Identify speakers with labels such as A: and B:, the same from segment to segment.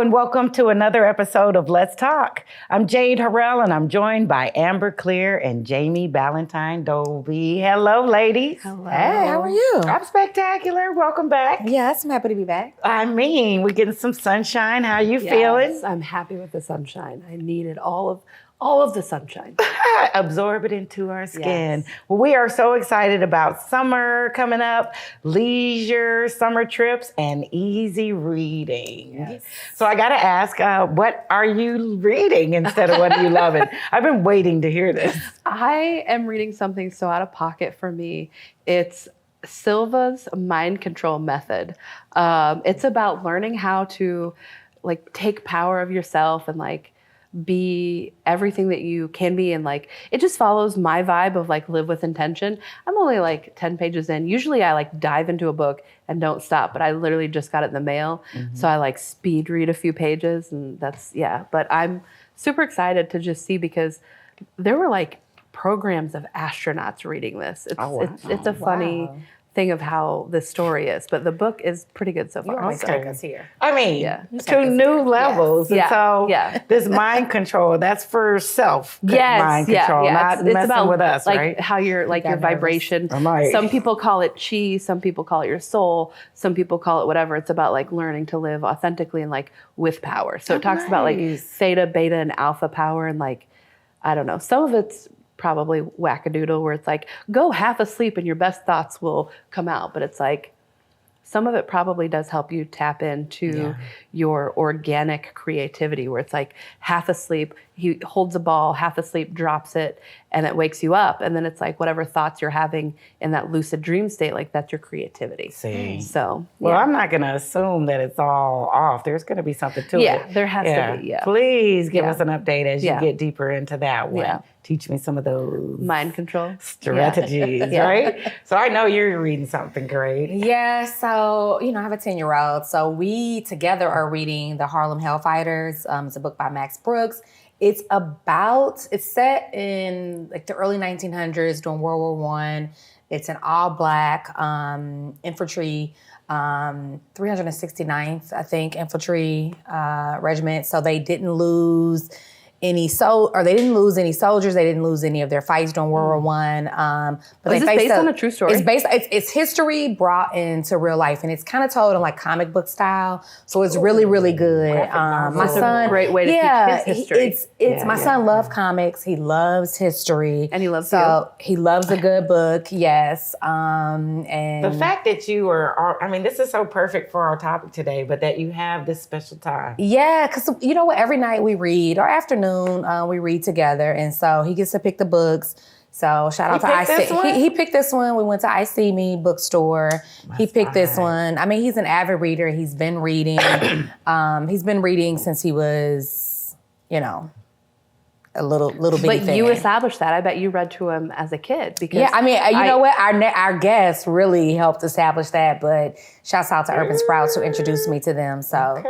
A: and welcome to another episode of Let's Talk. I'm Jade Harrell, and I'm joined by Amber Clear and Jami Ballantyne Dovey. Hello, ladies.
B: Hello.
C: Hey, how are you?
A: I'm spectacular. Welcome back.
C: Yes, I'm happy to be back.
A: I mean, we're getting some sunshine. How you feeling?
B: I'm happy with the sunshine. I needed all of the sunshine.
A: Absorb it into our skin.
B: Yes.
A: Well, we are so excited about summer coming up, leisure, summer trips, and easy reading.
B: Yes.
A: So I got to ask, what are you reading instead of what are you loving? I've been waiting to hear this.
B: I am reading something so out of pocket for me. It's Silva's Mind Control Method. It's about learning how to take power of yourself and be everything that you can be, and it just follows my vibe of live with intention. I'm only 10 pages in. Usually I dive into a book and don't stop, but I literally just got it in the mail. Mm-hmm. So I speed read a few pages, and but I'm super excited to just see, because there were programs of astronauts reading this. It's a funny thing of how the story is, but the book is pretty good so far.
C: You always take us here.
A: I mean, to new levels.
B: Yes.
A: And so this mind control, that's for self mind control, not
B: it's
A: messing
B: about,
A: with us, right?
B: How your your vibration. Some people call it chi, some people call it your soul, some people call it whatever. It's about learning to live authentically and with power. So it talks about theta, beta, and alpha power, and I don't know. Some of it's probably wackadoodle, where it's go half asleep and your best thoughts will come out. But it's some of it probably does help you tap into your organic creativity, where it's half asleep, he holds a ball, half asleep, drops it, and it wakes you up. And then it's whatever thoughts you're having in that lucid dream state, that's your creativity.
A: See.
B: So,
A: well, I'm not going to assume that it's all off. There's going to be something to it.
B: Yeah, there has to be,
A: Please give us an update as you get deeper into that one.
B: Yeah.
A: Teach me some of those
B: mind control
A: strategies, right? So I know you're reading something great.
C: Yeah, so, I have a 10-year-old. So we together are reading The Harlem Hellfighters. It's a book by Max Brooks. It's set in the early 1900s during World War I. It's an all-black infantry, 369th, I think, infantry regiment. So they didn't lose any soldiers. They didn't lose any of their fights during World War I. But
B: is this based on a true story?
C: It's history brought into real life, and it's kind of told in comic book style. So it's really, really good. My son,
B: a great way to teach his history.
C: My son loves comics. He loves history,
B: and he loves
C: he loves a good book. Yes, and
A: the fact that you this is so perfect for our topic today, but that you have this special time.
C: Yeah, because you know what? Every night we read, or afternoon we read together, and so he gets to pick the books. So shout out to IC. He picked this one. We went to I See Me bookstore. He picked this one. I mean, he's an avid reader. He's been reading. He's been reading since he was, a little bitty
B: But
C: thing.
B: you established that. I bet you read to him as a kid. Because
C: yeah, I mean, you know what? Our guests really helped establish that. But shouts out to Urban Sprouts who introduced me to them. So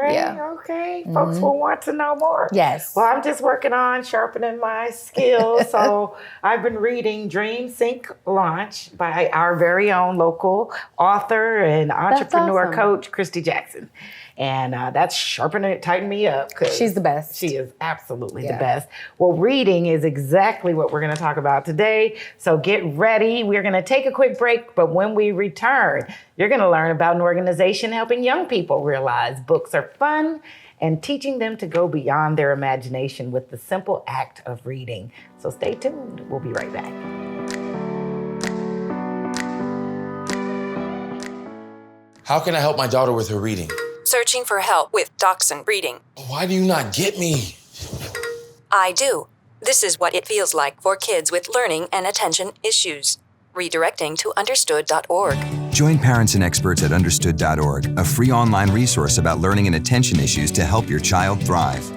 A: Okay. Folks will want to know more.
C: Yes.
A: Well, I'm just working on sharpening my skills. So I've been reading Dream Sync Launch by our very own local author and entrepreneur coach, Christy Jackson. And that's tighten me up.
C: She's the best.
A: She is absolutely the best. Well, reading is exactly what we're going to talk about today. So get ready. We're going to take a quick break, but when we return, you're going to learn about an organization helping young people realize books are fun and teaching them to go beyond their imagination with the simple act of reading. So stay tuned. We'll be right back.
D: How can I help my daughter with her reading?
E: Searching for help with Dachshund Reading.
D: Why do you not get me?
E: I do. This is what it feels like for kids with learning and attention issues. Redirecting to understood.org.
F: Join parents and experts at understood.org, a free online resource about learning and attention issues to help your child thrive.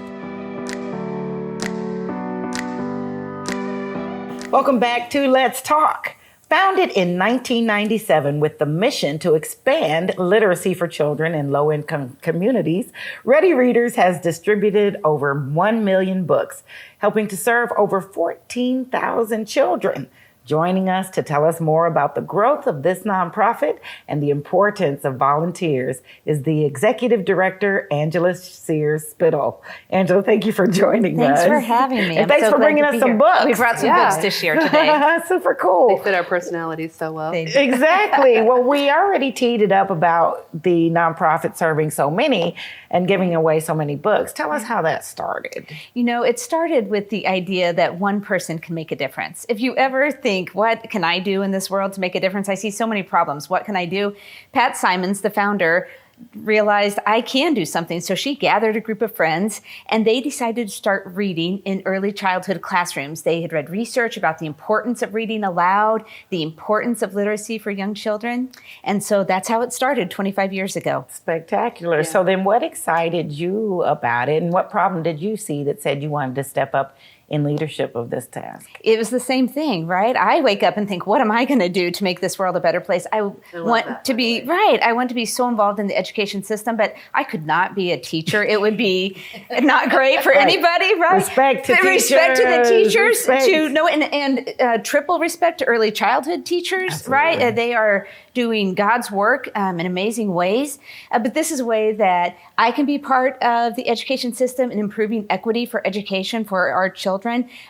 A: Welcome back to Let's Talk. Founded in 1997 with the mission to expand literacy for children in low-income communities, Ready Readers has distributed over 1 million books, helping to serve over 14,000 children. Joining us to tell us more about the growth of this nonprofit and the importance of volunteers is the Executive Director, Angela Sears Spittal. Angela, thank you for joining us.
G: Thanks for having me.
A: And thanks for bringing us some books.
G: We brought some books to share today.
A: Super cool.
B: They fit our personalities so well.
A: Exactly. Well, we already teed it up about the nonprofit serving so many and giving away so many books. Tell us how that started.
G: You know, it started with the idea that one person can make a difference. If you ever think, what can I do in this world to make a difference? I see so many problems. What can I do? Pat Simons, the founder, realized I can do something. So she gathered a group of friends and they decided to start reading in early childhood classrooms. They had read research about the importance of reading aloud, the importance of literacy for young children. And so that's how it started 25 years ago.
A: Spectacular. Yeah. So then what excited you about it and what problem did you see that said you wanted to step up in leadership of this task?
G: It was the same thing, right? I wake up and think, what am I going to do to make this world a better place? I want to be I want to be so involved in the education system, but I could not be a teacher. It would be not great for anybody, right?
A: Respect to
G: the teachers, to know, and triple respect to early childhood teachers, absolutely. Right? They are doing God's work in amazing ways. But this is a way that I can be part of the education system and improving equity for education for our children.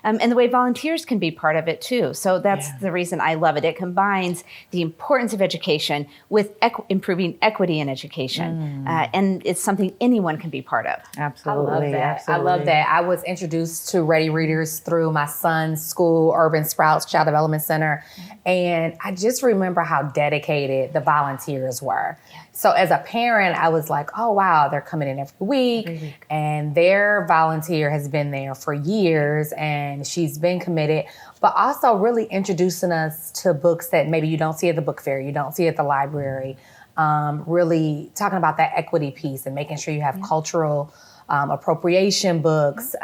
G: And the way volunteers can be part of it too. So that's the reason I love it. It combines the importance of education with improving equity in education. And it's something anyone can be part of.
A: Absolutely.
C: I love that.
A: Absolutely.
C: I love that. I was introduced to Ready Readers through my son's school, Urban Sprouts Child Development Center. And I just remember how dedicated the volunteers were. So as a parent, I was like, oh, wow, they're coming in every week. And their volunteer has been there for years and she's been committed, but also really introducing us to books that maybe you don't see at the book fair, you don't see at the library. Really talking about that equity piece and making sure you have cultural appropriation books.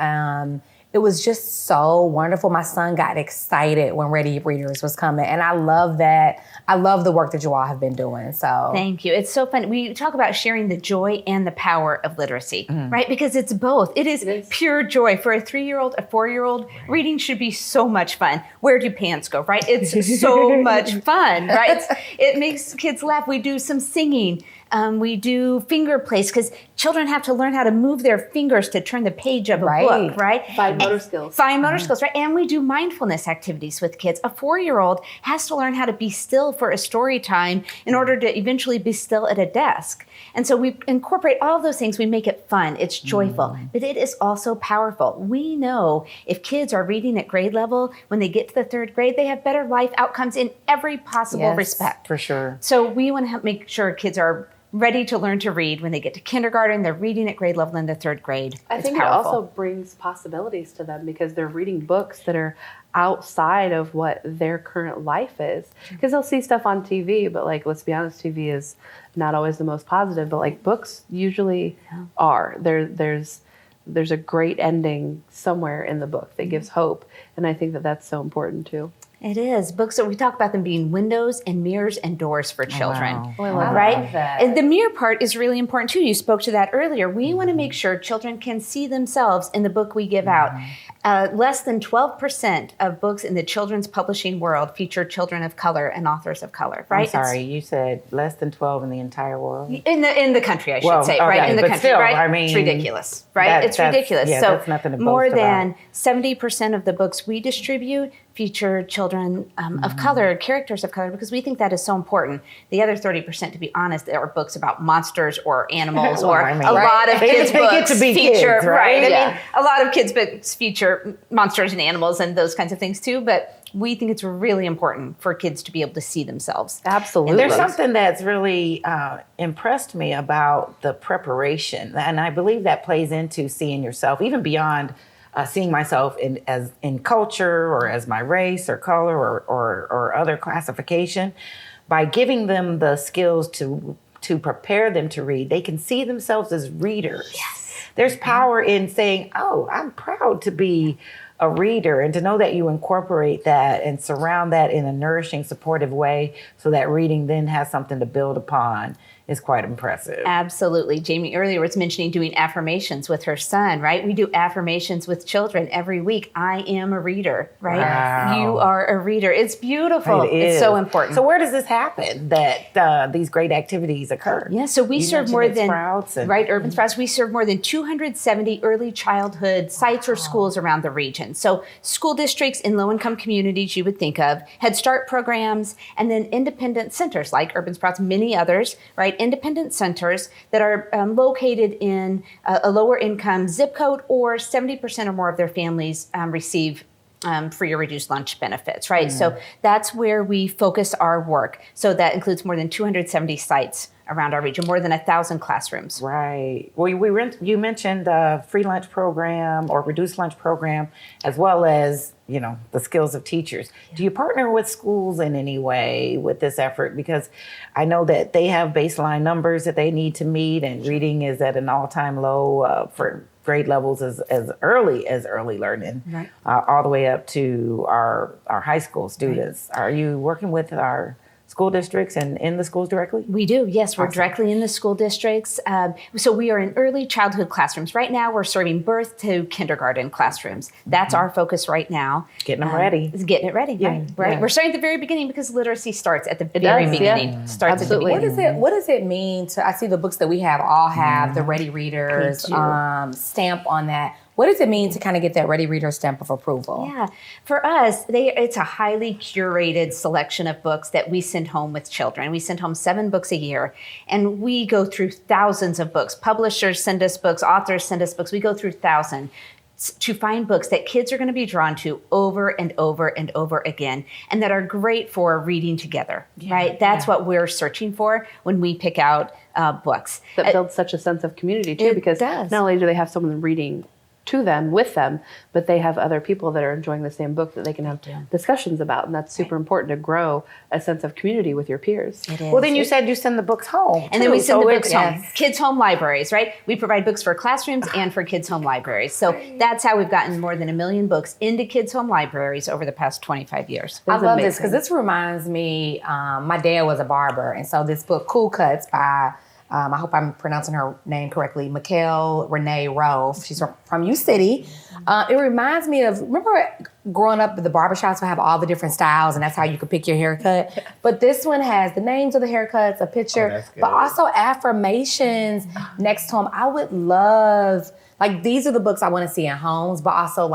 C: It was just so wonderful. My son got excited when Ready Readers was coming. And I love that. I love the work that you all have been doing. So
G: thank you. It's so fun. We talk about sharing the joy and the power of literacy, right? Because it's both. It is pure joy. For a 3-year-old, a 4-year-old, reading should be so much fun. Where do pants go, right? It's so much fun, right? It makes kids laugh. We do some singing. We do finger plays because children have to learn how to move their fingers to turn the page of a book, right?
B: Fine motor skills.
G: Fine motor skills, right? And we do mindfulness activities with kids. A 4-year-old has to learn how to be still for a story time in order to eventually be still at a desk. And so we incorporate all of those things. We make it fun. It's joyful, but it is also powerful. We know if kids are reading at grade level, when they get to the 3rd grade, they have better life outcomes in every possible respect.
A: For sure.
G: So we want to make sure kids are ready to learn to read when they get to kindergarten. They're reading at grade level in the 3rd grade.
B: I think powerful. It also brings possibilities to them because they're reading books that are outside of what their current life is. Because they'll see stuff on TV, but like, let's be honest, TV is not always the most positive, but like books usually are. There's a great ending somewhere in the book that gives hope. And I think that that's so important too.
G: It is. Books, we talk about them being windows and mirrors and doors for children.
A: Wow.
C: Oh, I love
G: right?
C: that.
G: And the mirror part is really important too. You spoke to that earlier. We want to make sure children can see themselves in the book we give out. Less than 12% of books in the children's publishing world feature children of color and authors of color, right?
A: I'm sorry, you said less than 12 in the entire world?
G: In the country, I should say, right? In the country,
A: still,
G: right?
A: I mean,
G: it's ridiculous, right? It's ridiculous.
A: Yeah,
G: so
A: that's nothing to
G: more
A: boast
G: than
A: about.
G: 70% of the books we distribute feature children of color, characters of color, because we think that is so important. The other 30%, to be honest, are books about monsters or animals, or a lot of kids' books feature, right? I mean, a lot of kids' books feature monsters and animals and those kinds of things too, but we think it's really important for kids to be able to see themselves.
B: Absolutely.
A: And there's something that's really impressed me about the preparation, and I believe that plays into seeing yourself, even beyond seeing myself in culture or as my race or color or other classification. By giving them the skills to prepare them to read, they can see themselves as readers. Yes. There's power in saying, oh, I'm proud to be a reader, and to know that you incorporate that and surround that in a nourishing, supportive way so that reading then has something to build upon is quite impressive.
G: Absolutely. Jami earlier was mentioning doing affirmations with her son, right? We do affirmations with children every week. I am a reader, right?
A: Wow.
G: You are a reader. It's beautiful. It's so important.
A: So where does this happen, that these great activities occur?
G: Yeah, so we serve more than,
A: Sprouts
G: Urban Sprouts, we serve more than 270 early childhood sites or schools around the region. So school districts in low-income communities you would think of, Head Start programs, and then independent centers like Urban Sprouts, many others, right? Independent centers that are located in a lower income zip code, or 70% or more of their families receive free or reduced lunch benefits, right? So that's where we focus our work. So that includes more than 270 sites around our region, more than 1,000 classrooms.
A: Right. Well, you mentioned the free lunch program or reduced lunch program, as well as, the skills of teachers. Do you partner with schools in any way with this effort? Because I know that they have baseline numbers that they need to meet, and reading is at an all-time low for grade levels as early as early learning,
G: right.
A: All the way up to our high school students. Right. Are you working with our school districts and in the schools directly?
G: We do, yes. We're directly in the school districts. So we are in early childhood classrooms. Right now, we're serving birth to kindergarten classrooms. That's our focus right now.
A: Getting them ready.
G: Getting it ready,
A: Yeah,
G: right?
A: yeah.
G: We're starting at the very beginning because literacy starts at the very beginning.
B: Yeah.
G: Starts
B: Absolutely.
G: at the beginning.
C: What does it mean to, I see the books that we have all have the Ready Readers stamp on that. What does it mean to kind of get that Ready Reader stamp of approval?
G: Yeah, for us, it's a highly curated selection of books that we send home with children. We send home 7 books a year, and we go through thousands of books. Publishers send us books, authors send us books. We go through thousands to find books that kids are going to be drawn to over and over and over again, and that are great for reading together, right? That's what we're searching for when we pick out books.
B: That builds such a sense of community too, because
G: does.
B: not only do they have someone reading to them, with them, but they have other people that are enjoying the same book that they can have discussions about. And that's super important to grow a sense of community with your peers.
G: It is.
A: Well, then you said you send the books home.
G: And then we send the books home.
C: yes.
G: Kids' home libraries, right? We provide books for classrooms and for kids' home libraries. So that's how we've gotten more than 1 million books into kids' home libraries over the past 25 years.
C: I love this
B: amazing.
C: because this reminds me, my dad was a barber. And so this book, Cool Cuts by, I hope I'm pronouncing her name correctly, Mikhail Renee Rove. She's from U City. It reminds me of, remember growing up, the barbershops would have all the different styles, and that's how you could pick your haircut. But this one has the names of the haircuts, a picture, but also affirmations next to them. I would love, these are the books I want to see in homes, but also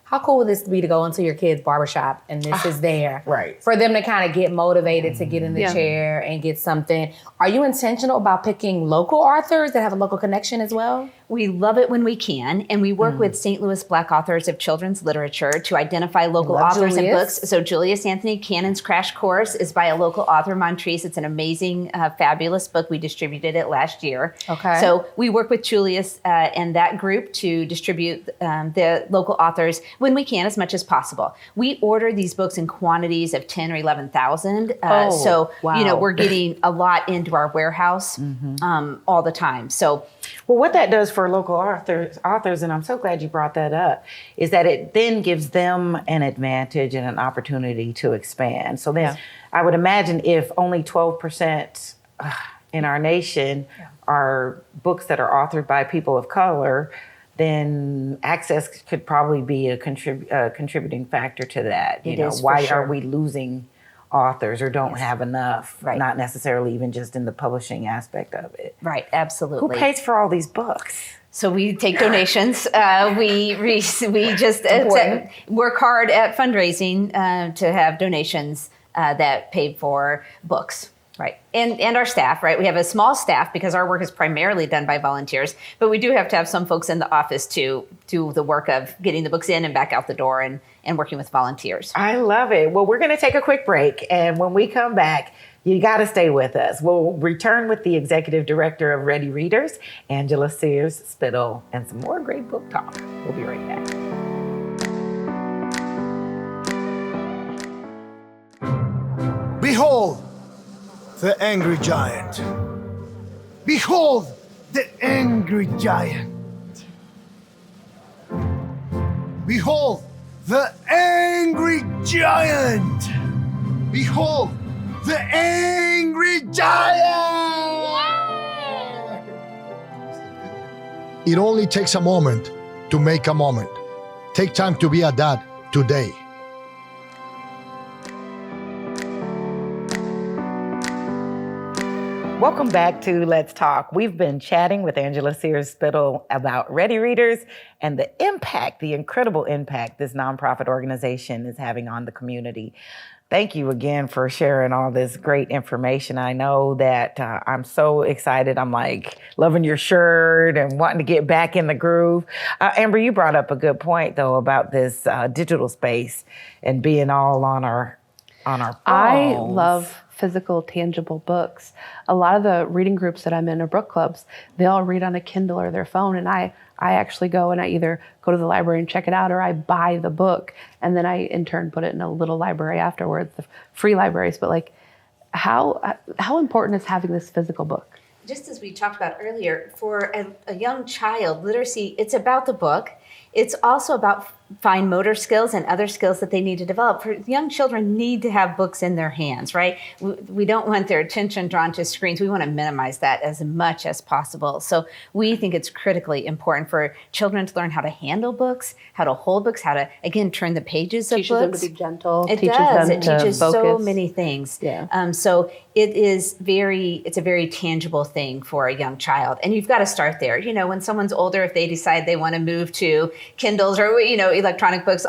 C: how cool would this be to go into your kid's barbershop and this is there?
A: Right.
C: For them to kind of get motivated to get in the chair and get something. Are you intentional about picking local authors that have a local connection as well?
G: We love it when we can, and we work with St. Louis Black authors of children's literature to identify local authors and books. So Julius Anthony Cannon's Crash Course is by a local author, Montrese. It's an amazing, fabulous book. We distributed it last year.
C: Okay.
G: So we work with Julius and that group to distribute the local authors when we can, as much as possible. We order these books in quantities of 10 or 11,000. So, we're getting a lot into our warehouse all the time. So,
A: well, what that does for local authors, and I'm so glad you brought that up, is that it then gives them an advantage and an opportunity to expand. So then I would imagine if only 12% in our nation are books that are authored by people of color, then access could probably be a contributing factor to that. Why are we losing authors or don't have enough?
G: Right.
A: Not necessarily even just in the publishing aspect of it.
G: right, absolutely.
A: Who pays for all these books?
G: So we take donations. We just work hard at fundraising to have donations that pay for books. Right. And our staff, right? We have a small staff because our work is primarily done by volunteers, but we do have to have some folks in the office to do the work of getting the books in and back out the door and working with volunteers.
A: I love it. Well, we're going to take a quick break. And when we come back, you got to stay with us. We'll return with the Executive Director of Ready Readers, Angela Sears Spittal, and some more great book talk. We'll be right back.
H: Behold, the angry giant. Behold, the angry giant. Behold, the angry giant. Behold, the angry giant. It only takes a moment to make a moment. Take time to be a dad today.
A: Welcome back to Let's Talk. We've been chatting with Angela Sears Spittal about Ready Readers and the impact, the incredible impact this nonprofit organization is having on the community. Thank you again for sharing all this great information. I know that I'm so excited. I'm like loving your shirt and wanting to get back in the groove. Amber, you brought up a good point though about this digital space and being all on our phones.
B: I love physical, tangible books. A lot of the reading groups that I'm in, or book clubs, they all read on a Kindle or their phone, and I actually go and I either go to the library and check it out, or I buy the book, and then I in turn put it in a little library afterwards, the free libraries. But like, how important is having this physical book?
G: Just as we talked about earlier, for a young child, literacy, it's about the book. It's also about fine motor skills and other skills that they need to develop. For young children need to have books in their hands, right? We don't want their attention drawn to screens. We want to minimize that as much as possible. So we think it's critically important for children to learn how to handle books, how to hold books, how to, again, turn the pages of books.
B: Teaches them to be gentle.
G: It
B: teaches
G: does.
B: them
G: It
B: to
G: teaches
B: focus.
G: so many things.
B: Yeah.
G: So it's a very tangible thing for a young child. And you've got to start there. You know, when someone's older, if they decide they want to move to Kindles or, electronic books,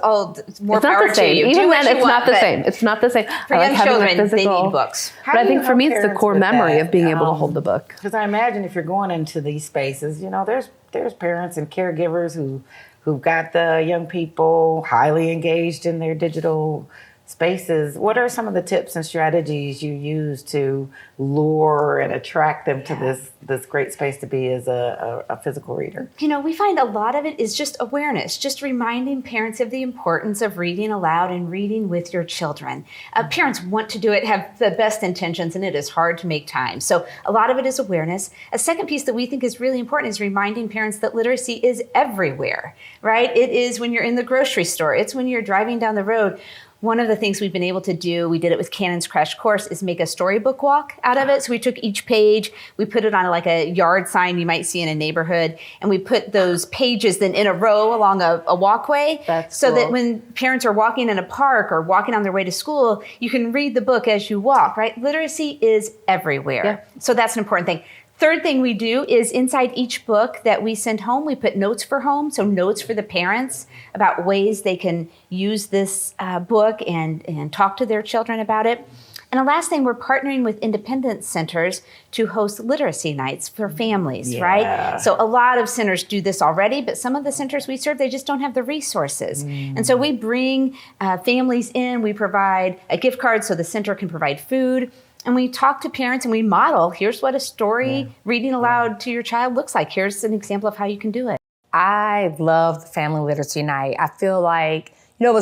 G: more power to you.
B: Even then, it's not the same. It's not the same.
G: For young children, they need books.
B: But I think for me, it's the core memory of being able to hold the book.
A: Because I imagine if you're going into these spaces, there's parents and caregivers who've got the young people highly engaged in their digital spaces. What are some of the tips and strategies you use to lure and attract them to this great space to be as a physical reader?
G: We find a lot of it is just awareness, just reminding parents of the importance of reading aloud and reading with your children. Parents want to do it, have the best intentions, and it is hard to make time. So a lot of it is awareness. A second piece that we think is really important is reminding parents that literacy is everywhere, right? It is when you're in the grocery store. It's when you're driving down the road. One of the things we've been able to do, we did it with Cannon's Crash Course, is make a storybook walk out of it. So we took each page, we put it on like a yard sign you might see in a neighborhood, and we put those pages then in a row along a walkway.
B: That's
G: so
B: cool.
G: that when parents are walking in a park or walking on their way to school, you can read the book as you walk, right? Literacy is everywhere.
B: Yeah.
G: So that's an important thing. Third thing we do is inside each book that we send home, we put notes for home, so notes for the parents about ways they can use this book and talk to their children about it. And the last thing, we're partnering with independent centers to host literacy nights for families, right? So a lot of centers do this already, but some of the centers we serve, they just don't have the resources. And so we bring families in, we provide a gift card so the center can provide food. And we talk to parents and we model, here's what a story reading aloud to your child looks like. Here's an example of how you can do it.
C: I love the Family Literacy Night. I feel like, it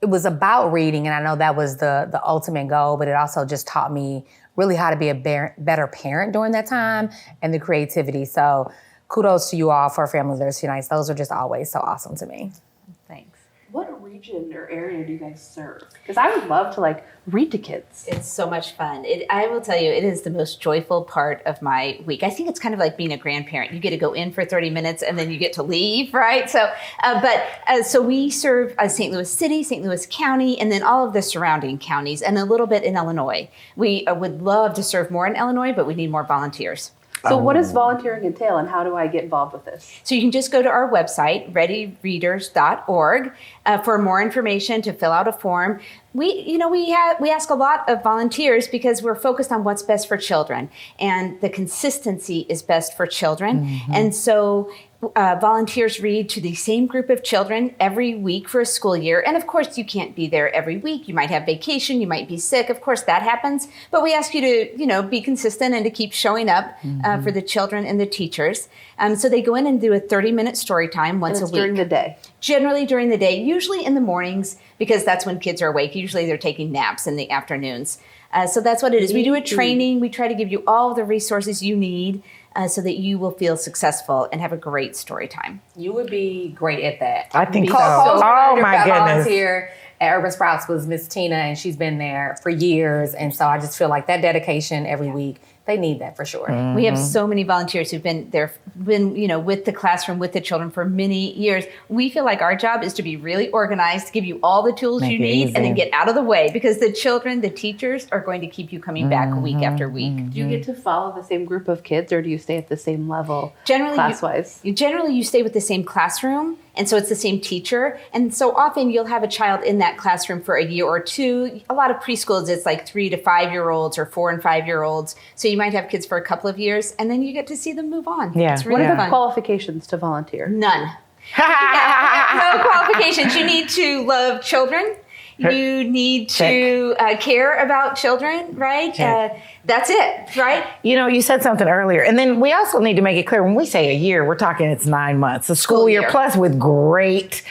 C: was about reading, and I know that was the ultimate goal, but it also just taught me really how to be a better parent during that time and the creativity. So kudos to you all for Family Literacy Nights. Those are just always so awesome to me.
G: Thanks.
B: What region or area do you guys serve? Because I would love to read to kids.
G: It's so much fun. I will tell you, it is the most joyful part of my week. I think it's kind of like being a grandparent. You get to go in for 30 minutes and then you get to leave, right? So, so we serve St. Louis City, St. Louis County, and then all of the surrounding counties, and a little bit in Illinois. We would love to serve more in Illinois, but we need more volunteers.
B: So what does volunteering entail, and how do I get involved with this?
G: So you can just go to our website, readyreaders.org, for more information, to fill out a form. We ask a lot of volunteers because we're focused on what's best for children, and the consistency is best for children. Mm-hmm. And so volunteers read to the same group of children every week for a school year. And of course, you can't be there every week. You might have vacation. You might be sick. Of course, that happens. But we ask you to, be consistent and to keep showing up for the children and the teachers. So they go in and do a 30-minute story time once a week.
B: During the day?
G: Generally during the day, usually in the mornings, because that's when kids are awake. Usually they're taking naps in the afternoons. So that's what it is. We do a training. We try to give you all the resources you need so that you will feel successful and have a great story time.
C: You would be great at that.
A: I think so.
C: Oh
A: my goodness.
C: Volunteer at Urban Sprouts was Miss Tina, and she's been there for years. And so I just feel like that dedication every week They need that for sure.
G: We have so many volunteers who've been with the classroom, with the children for many years. We feel like our job is to be really organized, to give you all the tools you need, and then get out of the way, because the children, the teachers are going to keep you coming back week after week.
B: Do you get to follow the same group of kids, or do you stay at the same level class-wise?
G: Generally, you stay with the same classroom, and so it's the same teacher. And so often you'll have a child in that classroom for a year or two. A lot of preschools, it's like 3 to 5 year olds or 4 and 5 year olds. So you might have kids for a couple of years, and then you get to see them move on.
A: Yeah.
G: It's really
B: What are
G: fun.
B: the qualifications to volunteer?
G: None. No qualifications. You need to love children. You need to care about children, right? That's it, right?
A: You know, you said something earlier. And then we also need to make it clear, when we say a year, we're talking it's 9 months. A school year plus, with great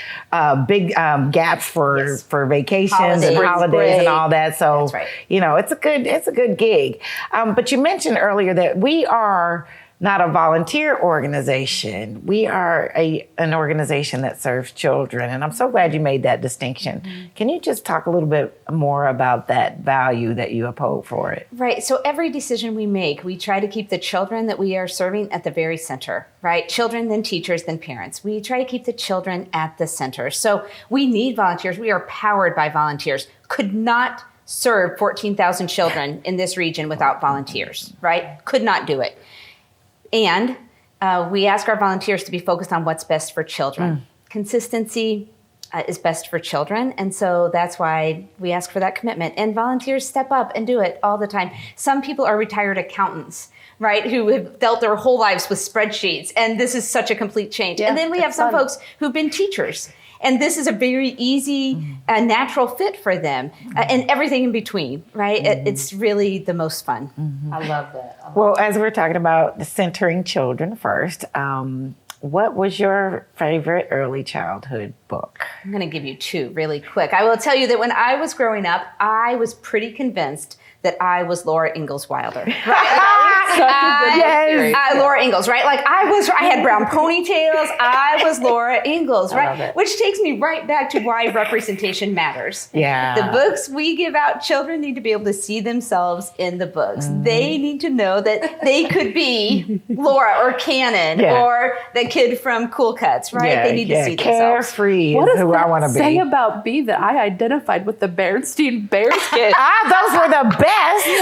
A: big gaps for vacations and holidays and all that. So, you know, it's a good gig. But you mentioned earlier that we are not a volunteer organization. We are an organization that serves children. And I'm so glad you made that distinction. Can you just talk a little bit more about that value that you uphold for it?
G: Right. So every decision we make, we try to keep the children that we are serving at the very center, right? Children, then teachers, then parents. We try to keep the children at the center. So we need volunteers. We are powered by volunteers. Could not serve 14,000 children in this region without volunteers, right? Could not do it. And we ask our volunteers to be focused on what's best for children. Consistency is best for children. And so that's why we ask for that commitment. And volunteers step up and do it all the time. Some people are retired accountants, right, who have dealt their whole lives with spreadsheets. And this is such a complete change. And then we have some folks who've been teachers. And this is a very easy, natural fit for them, and everything in between, right? It's really the most fun.
C: I love that.
A: Well, as we're talking about centering children first, what was your favorite early childhood book?
G: I'm going to give you 2 really quick. I will tell you that when I was growing up, I was pretty convinced that I was Laura Ingalls Wilder. Laura Ingalls, right? Like I had brown ponytails. I was Laura Ingalls, right? Which takes me right back to why representation matters.
A: Yeah.
G: The books we give out, children need to be able to see themselves in the books. They need to know that they could be Laura or Cannon or the kid from Cool Cuts, right? They need to see themselves.
A: Carefree is who I want to be.
B: Say about me that I identified with the Bernstein Bearskin.
A: Those were the best.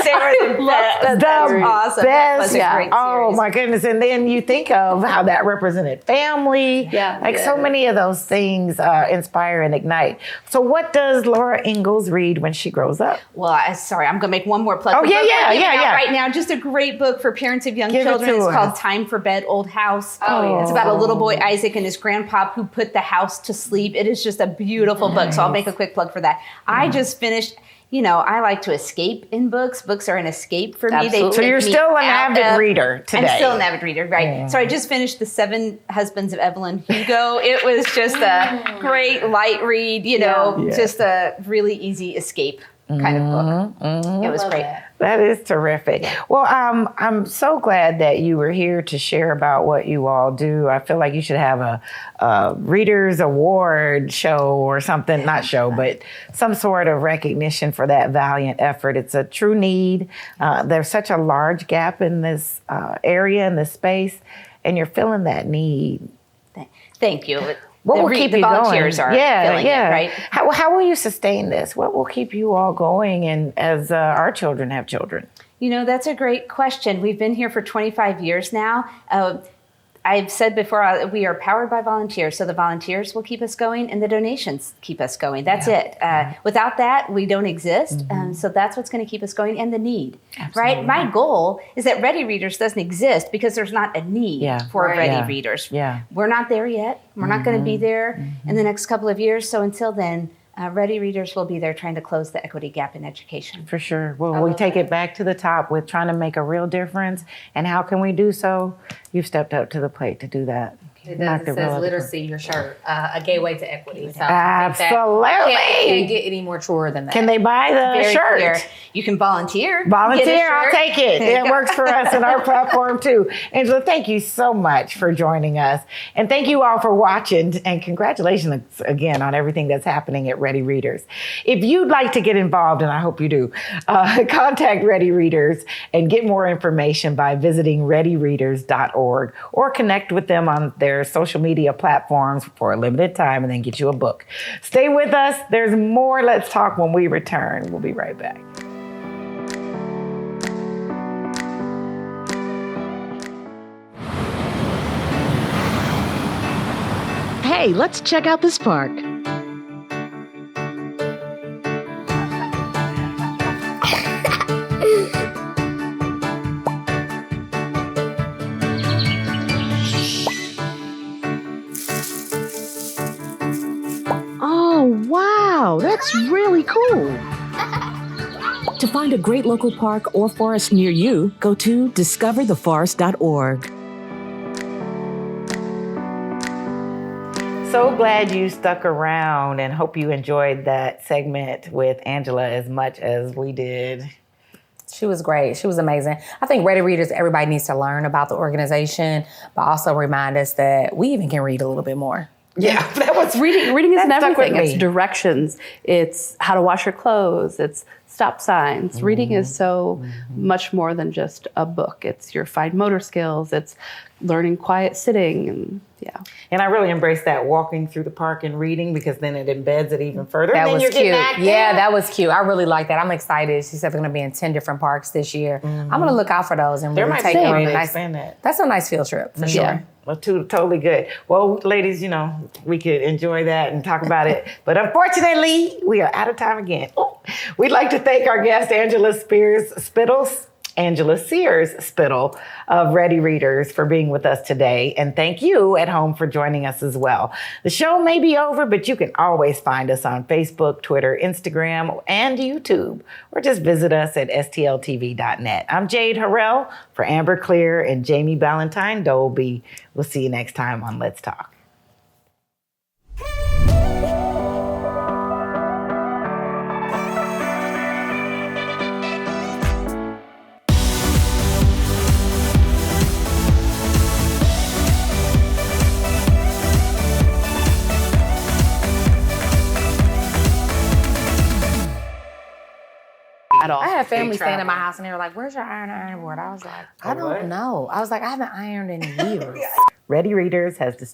G: They were the best.
A: That was
G: awesome.
A: Best.
G: That was a great series.
A: Oh my goodness. And then you think of how that represented family. So many of those things inspire and ignite. So what does Laura Ingalls read when she grows up?
G: Well, I'm going to make one more plug. Right now, just a great book for parents of young children. It's called Time for Bed, Old House. It's about a little boy, Isaac, and his grandpa who put the house to sleep. It is just a beautiful book. So I'll make a quick plug for that. I just finished. You know, I like to escape in books. Books are an escape for me.
A: So you're still an avid reader today.
G: I'm still an avid reader, right? So I just finished The 7 Husbands of Evelyn Hugo. It was just a great light read, just a really easy escape kind of book. It was great.
A: That is terrific. Well, I'm so glad that you were here to share about what you all do. I feel like you should have a Readers Award show or something, not show, but some sort of recognition for that valiant effort. It's a true need. There's such a large gap in this area, in this space, and you're filling that need.
G: Thank you.
A: What will keep you
G: volunteers
A: going?
G: Are filling it, right?
A: How will you sustain this? What will keep you all going? And as our children have children,
G: that's a great question. We've been here for 25 years now. I've said before, we are powered by volunteers, so the volunteers will keep us going, and the donations keep us going. That's it. Without that, we don't exist. So that's what's going to keep us going, and the need. Right? My goal is that Ready Readers doesn't exist because there's not a need for Ready Readers. We're not there yet. We're not going to be there in the next couple of years. So until then, Ready Readers will be there trying to close the equity gap in education.
A: For sure. Well, we take it back to the top with trying to make a real difference. And how can we do so? You've stepped up to the plate to do that.
C: It does. It says literacy, your shirt, a gateway to equity. So
A: absolutely.
C: Can't get any more truer than that.
A: Can they buy the
G: Very
A: shirt?
G: clear. You can volunteer.
A: Volunteer, I'll take it. It works for us in our platform too. Angela, thank you so much for joining us. And thank you all for watching. And congratulations again on everything that's happening at Ready Readers. If you'd like to get involved, and I hope you do, contact Ready Readers and get more information by visiting readyreaders.org or connect with them on their social media platforms for a limited time and then get you a book. Stay with us. There's more Let's Talk when we return. We'll be right back.
I: Hey, let's check out this park. Oh, wow, that's really cool. To find a great local park or forest near you, go to discovertheforest.org.
A: So glad you stuck around and hope you enjoyed that segment with Angela as much as we did.
C: She was great. She was amazing. I think Ready Readers, everybody needs to learn about the organization, but also remind us that we even can read a little bit more.
B: Yeah, that was reading isn't everything. It's directions. It's how to wash your clothes. It's stop signs. Mm-hmm. Reading is so much more than just a book. It's your fine motor skills. It's learning quiet sitting. And yeah.
A: And I really embrace that walking through the park and reading because then it embeds it even further.
C: That was cute.
A: Yeah,
C: that was cute. I really like that. I'm excited. She said we're going to be in 10 different parks this year. Mm-hmm. I'm going to look out for those and really take them on a nice. That's a nice field trip for sure.
A: Yeah. Well, totally good. Well, ladies, we could enjoy that and talk about it. But unfortunately, we are out of time again. We'd like to thank our guest, Angela Sears Spittal of Ready Readers for being with us today. And thank you at home for joining us as well. The show may be over, but you can always find us on Facebook, Twitter, Instagram, and YouTube, or just visit us at stltv.net. I'm Jade Harrell for Amber Clear and Jami Ballantyne Dolby. We'll see you next time on Let's Talk.
B: At all.
C: I had family staying at my house and they were like, "Where's your iron board?" I was like, "I don't know." I was like, "I haven't ironed in years."
A: Ready Readers has my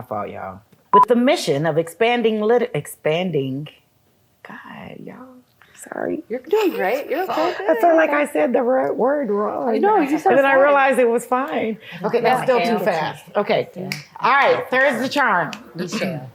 A: fault, y'all. With the mission of expanding, God, y'all, sorry.
B: You're doing great. You're okay.
A: I felt like I said the word wrong.
B: I know, you said
A: and then I
B: fine.
A: realized it was fine. Okay, that's still too fast. Okay. All right, there's the charm.
C: Michelle.